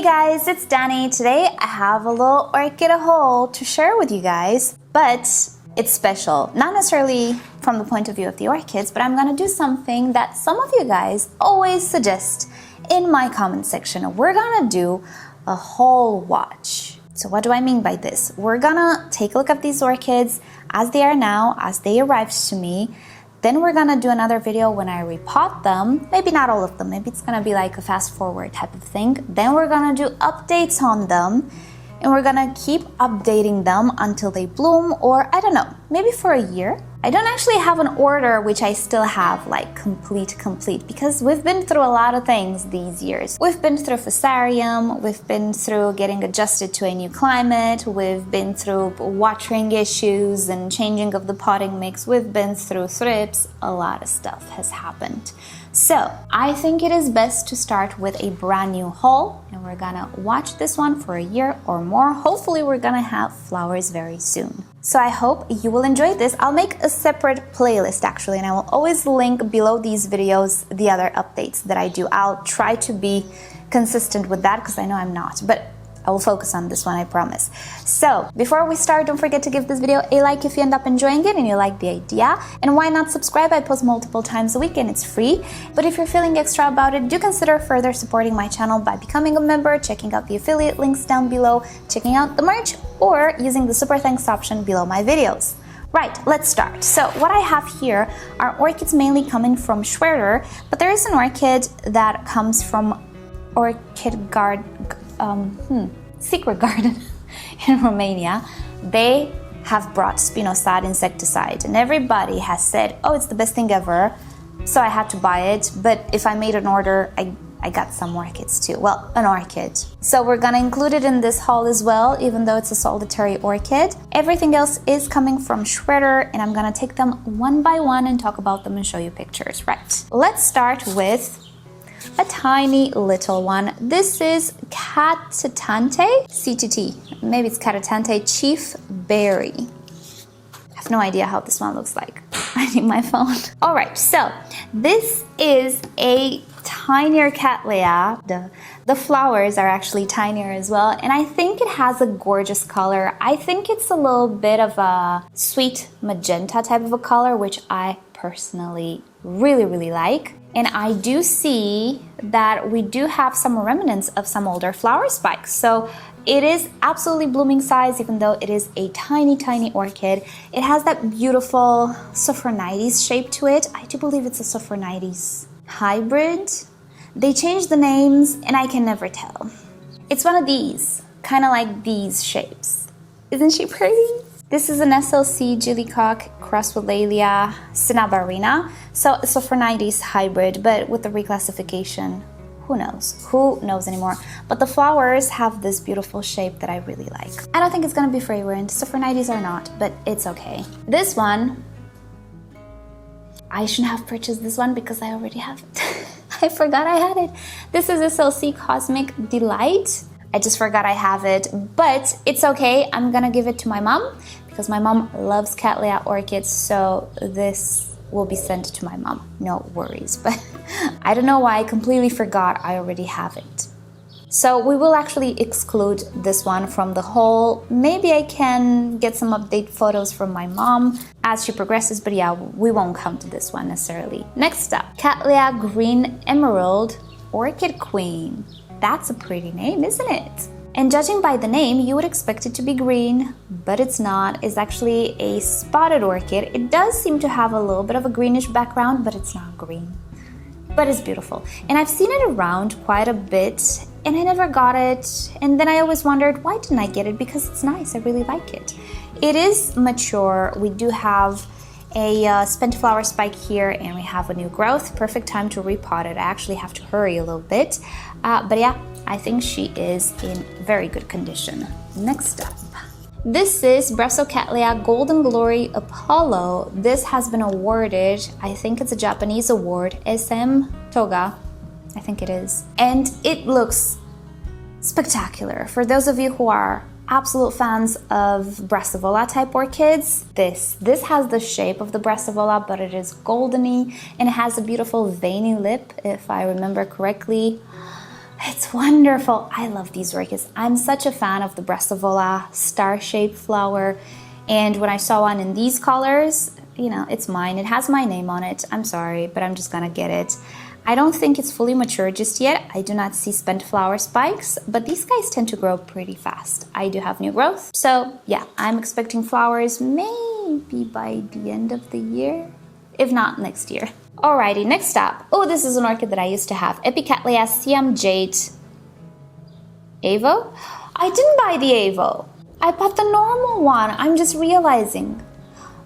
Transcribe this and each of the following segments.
Hey guys, it's Danny. Today I have a little orchid haul to share with you guys, but it's special. Not necessarily from the point of view of the orchids, but I'm gonna do something that some of you guys always suggest in my comment section. We're gonna do a haul watch. So what do I mean by this? We're gonna take a look at these orchids as they are now, as they arrived to me. Then we're gonna do another video when I repot them. Maybe not all of them, maybe it's gonna be like a fast forward type of thing. Then we're gonna do updates on them and we're gonna keep updating them until they bloom, or I don't know, maybe for a year. I don't actually have an order which I still have like complete because we've been through a lot of things these years. We've been through fusarium, we've been through getting adjusted to a new climate, we've been through watering issues and changing of the potting mix, we've been through thrips, a lot of stuff has happened. So I think it is best to start with a brand new haul, and we're gonna watch this one for a year or more. Hopefully we're gonna have flowers very soon. So I hope you will enjoy this. I'll make a separate playlist actually, and I will always link below these videos the other updates that I do. I'll try to be consistent with that because I know I'm not, but I will focus on this one, I promise. So before we start, don't forget to give this video a like if you end up enjoying it and you like the idea. And why not subscribe? I post multiple times a week and it's free. But if you're feeling extra about it, do consider further supporting my channel by becoming a member, checking out the affiliate links down below, checking out the merch, or using the super thanks option below my videos. Right, let's start. So what I have here are orchids mainly coming from Schwerter, but there is an orchid that comes from Secret Garden in Romania. They have brought spinosad insecticide and everybody has said, oh, it's the best thing ever, so I had to buy it. But if I made an order, I got some orchids too. Well, an orchid. So we're gonna include it in this haul as well, even though it's a solitary orchid. Everything else is coming from Schwerter, and I'm gonna take them one by one and talk about them and show you pictures. Right, let's start with a tiny little one. This is Cattlianthe, CTT, maybe it's Cattlianthe Chief Berry. I have no idea how this one looks like. I need my phone. All right, so this is a tinier Cattleya. The flowers are actually tinier as well, and I think it has a gorgeous color. I think it's a little bit of a sweet magenta type of a color, which I personally really like. And I do see that we do have some remnants of some older flower spikes. So it is absolutely blooming size, even though it is a tiny orchid. It has that beautiful Sophronides shape to it. I do believe it's a Sophronides hybrid. They changed the names and I can never tell. It's one of these, kind of like these shapes. Isn't she pretty? This is an SLC Gillycock Caulaelia cinnabarina, so a Sophronides hybrid, but with the reclassification, who knows? Who knows anymore? But the flowers have this beautiful shape that I really like. I don't think it's gonna be fragrant. Sophronides are not, but it's okay. This one, I shouldn't have purchased this one because I already have it. I forgot I had it. This is SLC Cosmic Delight. I just forgot I have it, but it's okay. I'm gonna give it to my mom because my mom loves Cattleya orchids, so this will be sent to my mom. No worries, but I don't know why I completely forgot I already have it. So we will actually exclude this one from the haul. Maybe I can get some update photos from my mom as she progresses, but yeah, we won't come to this one necessarily. Next up, Cattleya Green Emerald Orchid Queen. That's a pretty name, isn't it? And judging by the name, you would expect it to be green, but it's not. It's actually a spotted orchid. It does seem to have a little bit of a greenish background, but it's not green. But it's beautiful. And I've seen it around quite a bit, and I never got it. And then I always wondered, why didn't I get it? Because it's nice, I really like it. It is mature. We do have a spent flower spike here, and we have a new growth. Perfect time to repot it. I actually have to hurry a little bit. But yeah, I think she is in very good condition. Next up, this is Cattleya Golden Glory Apollo. This has been awarded, I think it's a Japanese award, SM Toga, I think it is. And it looks spectacular. For those of you who are absolute fans of Brassivola type orchids, this has the shape of the Brassivola, but it is goldeny and it has a beautiful veiny lip, if I remember correctly. It's wonderful. I love these orchids. I'm such a fan of the Brassavola star-shaped flower. And when I saw one in these colors, you know, it's mine. It has my name on it. I'm sorry, but I'm just gonna get it. I don't think it's fully mature just yet. I do not see spent flower spikes, but these guys tend to grow pretty fast. I do have new growth. So yeah, I'm expecting flowers maybe by the end of the year, if not next year. Alrighty, next up. Oh, this is an orchid that I used to have. Cattleya Siam Jade Avo? I didn't buy the Avo. I bought the normal one. I'm just realizing.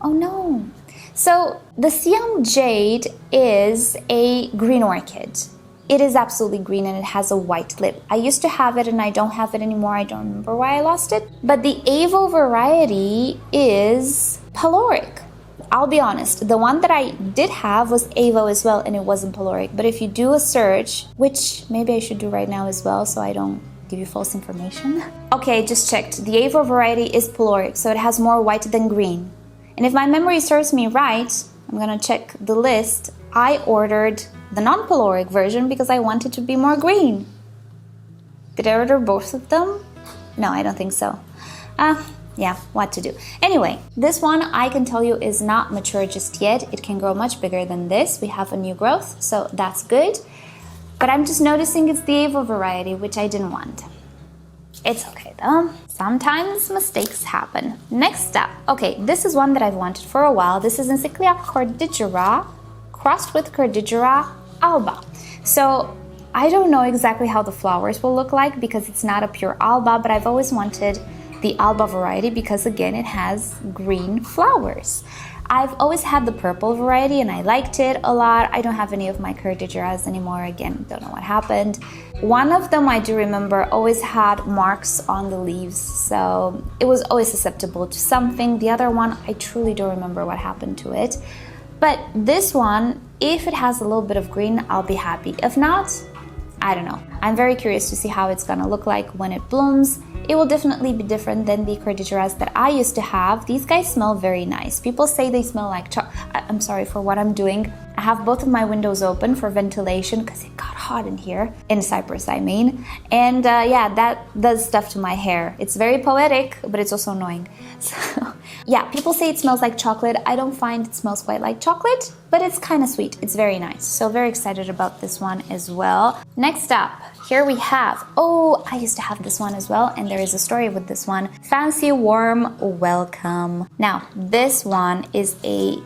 Oh no. So the Siam Jade is a green orchid. It is absolutely green and it has a white lip. I used to have it and I don't have it anymore. I don't remember why I lost it. But the Avo variety is peloric. I'll be honest, the one that I did have was Avo as well and it wasn't peloric. But if you do a search, which maybe I should do right now as well so I don't give you false information. Okay, just checked. The Avo variety is peloric, so it has more white than green. And if my memory serves me right, I'm gonna check the list. I ordered the non-peloric version because I wanted to be more green. Did I order both of them? No, I don't think so. Yeah, what to do. Anyway, this one I can tell you is not mature just yet. It can grow much bigger than this. We have a new growth, so that's good. But I'm just noticing it's the Avo variety, which I didn't want. It's okay though. Sometimes mistakes happen. Next up, okay, this is one that I've wanted for a while. This is Encyclia cordigera crossed with cordigera alba. So I don't know exactly how the flowers will look like because it's not a pure alba, but I've always wanted the alba variety because again, it has green flowers. I've always had the purple variety and I liked it a lot. I don't have any of my cordigeras anymore. Again, don't know what happened. One of them I do remember always had marks on the leaves, so it was always susceptible to something. The other one, I truly don't remember what happened to it. But this one, if it has a little bit of green, I'll be happy. If not, I don't know. I'm very curious to see how it's gonna look like when it blooms. It will definitely be different than the cordigeras that I used to have. These guys smell very nice. People say they smell like I'm sorry for what I'm doing. I have both of my windows open for ventilation because it got hot in here. In Cyprus, I mean. And yeah, that does stuff to my hair. It's very poetic, but it's also annoying. So yeah, people say it smells like chocolate. I don't find it smells quite like chocolate, but it's kind of sweet. It's very nice. So very excited about this one as well. Next up, here we have, oh, I used to have this one as well, and there is a story with this one. Fancy Warm Welcome. Now, this one is a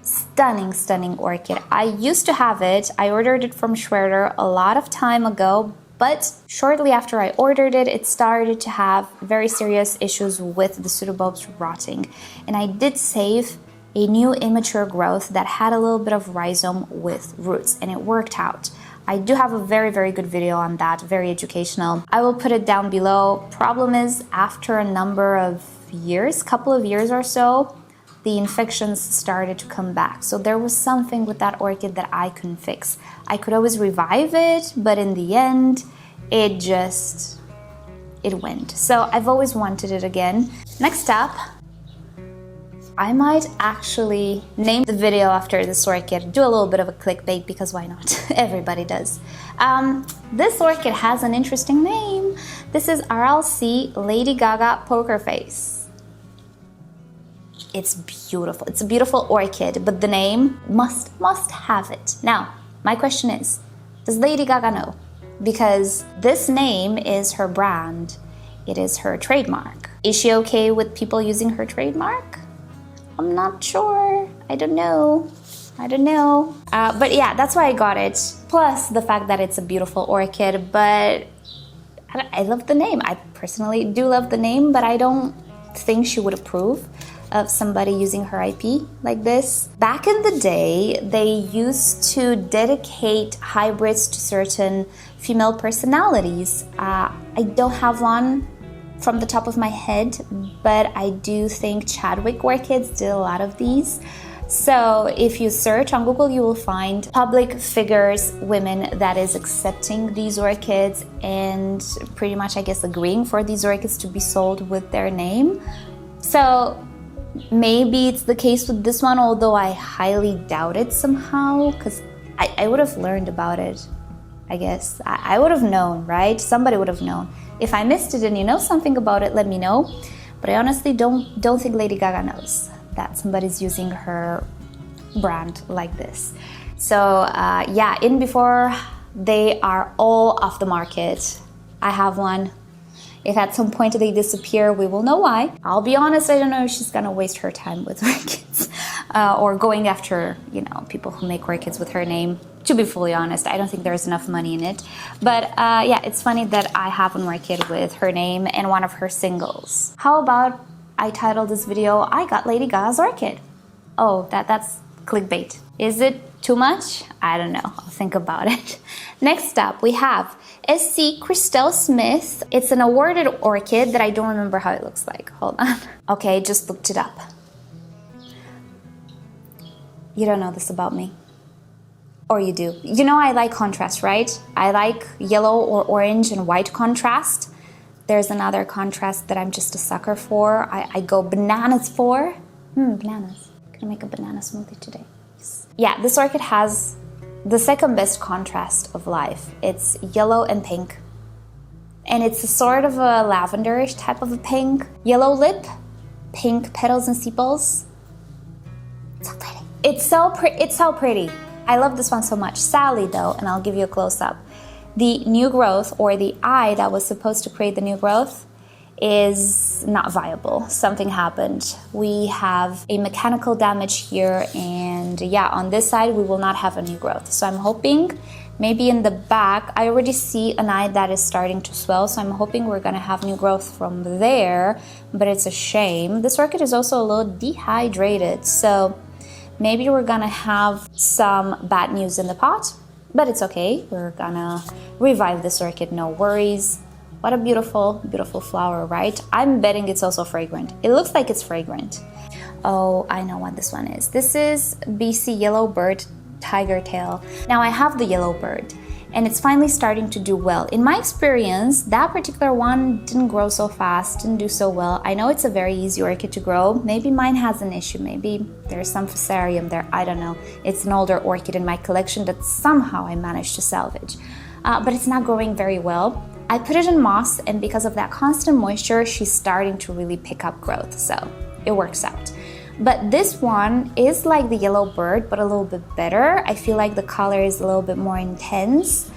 stunning orchid. I used to have it. I ordered it from Schroeder a lot of time ago, but shortly after I ordered it, it started to have very serious issues with the pseudobulbs rotting. And I did save a new immature growth that had a little bit of rhizome with roots, and it worked out. I do have a very good video on that, very educational. I will put it down below. Problem is, after a number of years, couple of years or so, the infections started to come back. So there was something with that orchid that I couldn't fix. I could always revive it, but in the end, it went. So I've always wanted it again. Next up, I might actually name the video after this orchid, do a little bit of a clickbait because why not? Everybody does. This orchid has an interesting name. This is RLC Lady Gaga Poker Face. It's beautiful. It's a beautiful orchid, but the name must have it. Now, my question is, does Lady Gaga know? Because this name is her brand. It is her trademark. Is she okay with people using her trademark? I'm not sure. I don't know. But yeah, that's why I got it. Plus the fact that it's a beautiful orchid, but I love the name. I personally do love the name, but I don't think she would approve of somebody using her IP like this. Back in the day, they used to dedicate hybrids to certain female personalities. I don't have one from the top of my head, but I do think Chadwick Orchids did a lot of these. So if you search on Google, you will find public figures, women that is accepting these orchids and pretty much, I guess, agreeing for these orchids to be sold with their name. So maybe it's the case with this one, although I highly doubt it somehow, because I would have learned about it. I guess. I would have known, right? Somebody would have known. If I missed it and you know something about it, let me know. But I honestly don't think Lady Gaga knows that somebody's using her brand like this. So yeah, in before they are all off the market. I have one. If at some point they disappear, we will know why. I'll be honest, I don't know if she's gonna waste her time with orchids or going after, you know, people who make orchids with her name. To be fully honest, I don't think there's enough money in it. But yeah, it's funny that I have an orchid with her name and one of her singles. How about I titled this video, I got Lady Gaga's orchid? Oh, that's clickbait. Is it too much? I don't know, I'll think about it. Next up, we have SC Crystelle Smith. It's an awarded orchid that I don't remember how it looks like. Hold on. Okay, just looked it up. You don't know this about me. Or you do. You know I like contrast, right? I like yellow or orange and white contrast. There's another contrast that I'm just a sucker for. I go bananas for. Bananas. Gonna make a banana smoothie today. Yes. Yeah, this orchid has the second best contrast of life. It's yellow and pink. And it's a sort of a lavenderish type of a pink. Yellow lip, pink petals and sepals. It's so pretty. It's so pretty. I love this one so much. Sadly though, and I'll give you a close-up, the new growth, or the eye that was supposed to create the new growth, is not viable. Something happened. We have a mechanical damage here, and yeah, on this side we will not have a new growth. So I'm hoping maybe in the back, I already see an eye that is starting to swell, so I'm hoping we're gonna have new growth from there, but it's a shame. This orchid is also a little dehydrated, so maybe we're gonna have some bad news in the pot, but it's okay. We're gonna revive this orchid, no worries. What a beautiful, beautiful flower, right? I'm betting it's also fragrant. It looks like it's fragrant. Oh, I know what this one is. This is BC Yellowbird Tigertail. Now I have the Yellowbird, and it's finally starting to do well. In my experience, that particular one didn't grow so fast, didn't do so well. I know it's a very easy orchid to grow. Maybe mine has an issue. Maybe there's some fusarium there. I don't know. It's an older orchid in my collection that somehow I managed to salvage. But it's not growing very well. I put it in moss, and because of that constant moisture, she's starting to really pick up growth, so it works out. But this one is like the Yellowbird, but a little bit better. I feel like the color is a little bit more intense,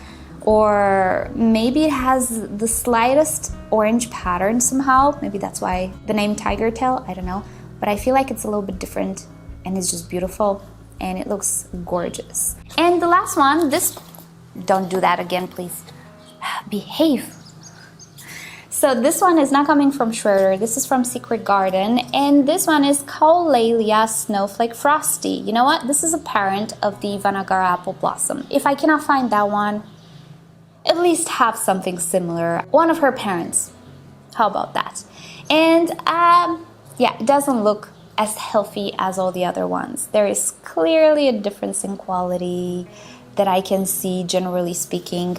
or maybe it has the slightest orange pattern somehow. Maybe that's why the name Tigertail, I don't know. But I feel like it's a little bit different, and it's just beautiful, and it looks gorgeous. And the last one, this, don't do that again, please. Behave. So this one is not coming from Schroeder, this is from Secret Garden, and this one is Caulaelia Snowflake Frosty. You know what? This is a parent of the Vanagara Apple Blossom. If I cannot find that one, at least have something similar. One of her parents. How about that? And yeah, it doesn't look as healthy as all the other ones. There is clearly a difference in quality that I can see, generally speaking.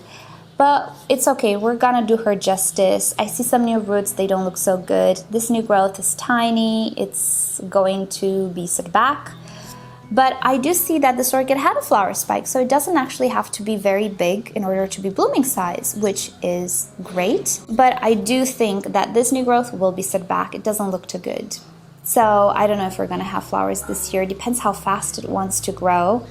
But it's okay, we're gonna do her justice. I see some new roots, they don't look so good. This new growth is tiny, it's going to be set back. But I do see that this orchid had a flower spike, so it doesn't actually have to be very big in order to be blooming size, which is great. But I do think that this new growth will be set back, it doesn't look too good. So I don't know if we're gonna have flowers this year, depends how fast it wants to grow.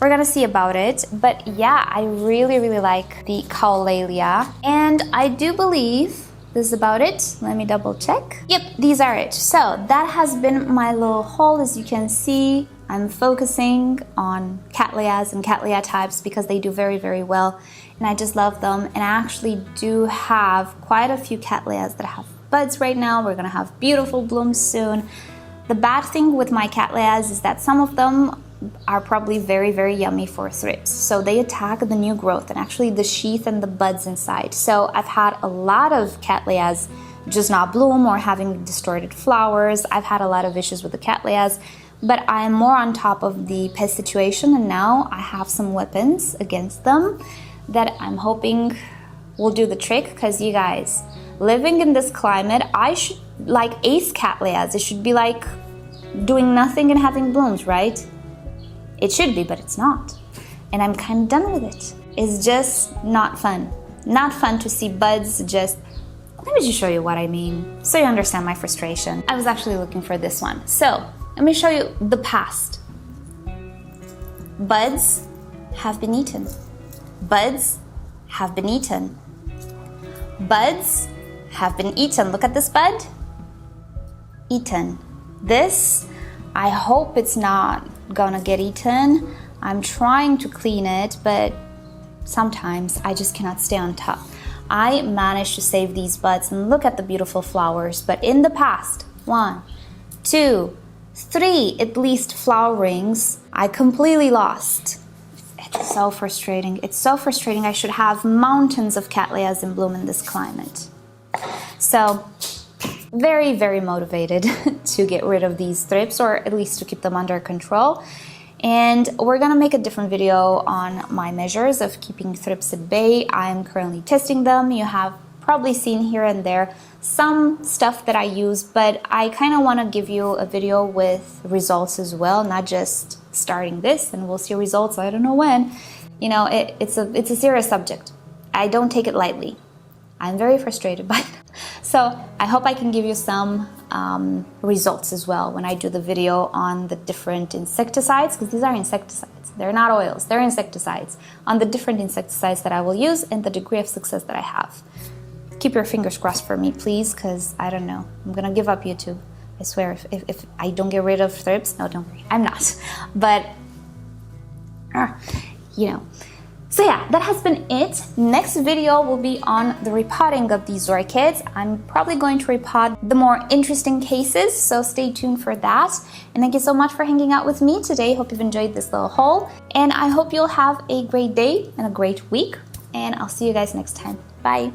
We're gonna see about it, but yeah, I really, really like the Caulaelia, and I do believe this is about it. Let me double check. Yep, these are it. So that has been my little haul. As you can see, I'm focusing on Cattleyas and Cattleya types because they do very, very well, and I just love them. And I actually do have quite a few Cattleyas that have buds right now. We're gonna have beautiful blooms soon. The bad thing with my Cattleyas is that some of them are probably very, very yummy for thrips. So they attack the new growth and actually the sheath and the buds inside. So I've had a lot of Cattleyas just not bloom or having distorted flowers. I've had a lot of issues with the Cattleyas, but I'm more on top of the pest situation, and now I have some weapons against them that I'm hoping will do the trick, because you guys, living in this climate, I should like ace Cattleyas. It should be like doing nothing and having blooms, right? It should be, but it's not. And I'm kind of done with it. is just not fun. Not fun to see buds just... Let me just show you what I mean, so you understand my frustration. I was actually looking for this one. So, let me show you the past. Buds have been eaten. Buds have been eaten. Buds have been eaten. Look at this bud. Eaten. This, I hope it's not gonna get eaten. I'm trying to clean it, but sometimes I just cannot stay on top. I managed to save these buds and look at the beautiful flowers, but in the past, 1, 2, 3 at least flowerings, I completely lost. It's so frustrating. It's so frustrating. I should have mountains of Cattleyas in bloom in this climate. So, very, very motivated to get rid of these thrips, or at least to keep them under control. And we're gonna make a different video on my measures of keeping thrips at bay. I'm currently testing them. You have probably seen here and there some stuff that I use, but I kind of want to give you a video with results as well, not just starting this and we'll see results I don't know when. You know, it's a serious subject. I don't take it lightly. I'm very frustrated by it. So I hope I can give you some results as well when I do the video on the different insecticides, because these are insecticides. They're not oils, they're insecticides. On the different insecticides that I will use and the degree of success that I have. Keep your fingers crossed for me, please, because I don't know. I'm gonna give up YouTube. I swear, if I don't get rid of thrips, no, don't worry, I'm not. But, you know. So yeah, that has been it. Next video will be on the repotting of these orchids. I'm probably going to repot the more interesting cases, so stay tuned for that. And thank you so much for hanging out with me today. Hope you've enjoyed this little haul. And I hope you'll have a great day and a great week. And I'll see you guys next time. Bye.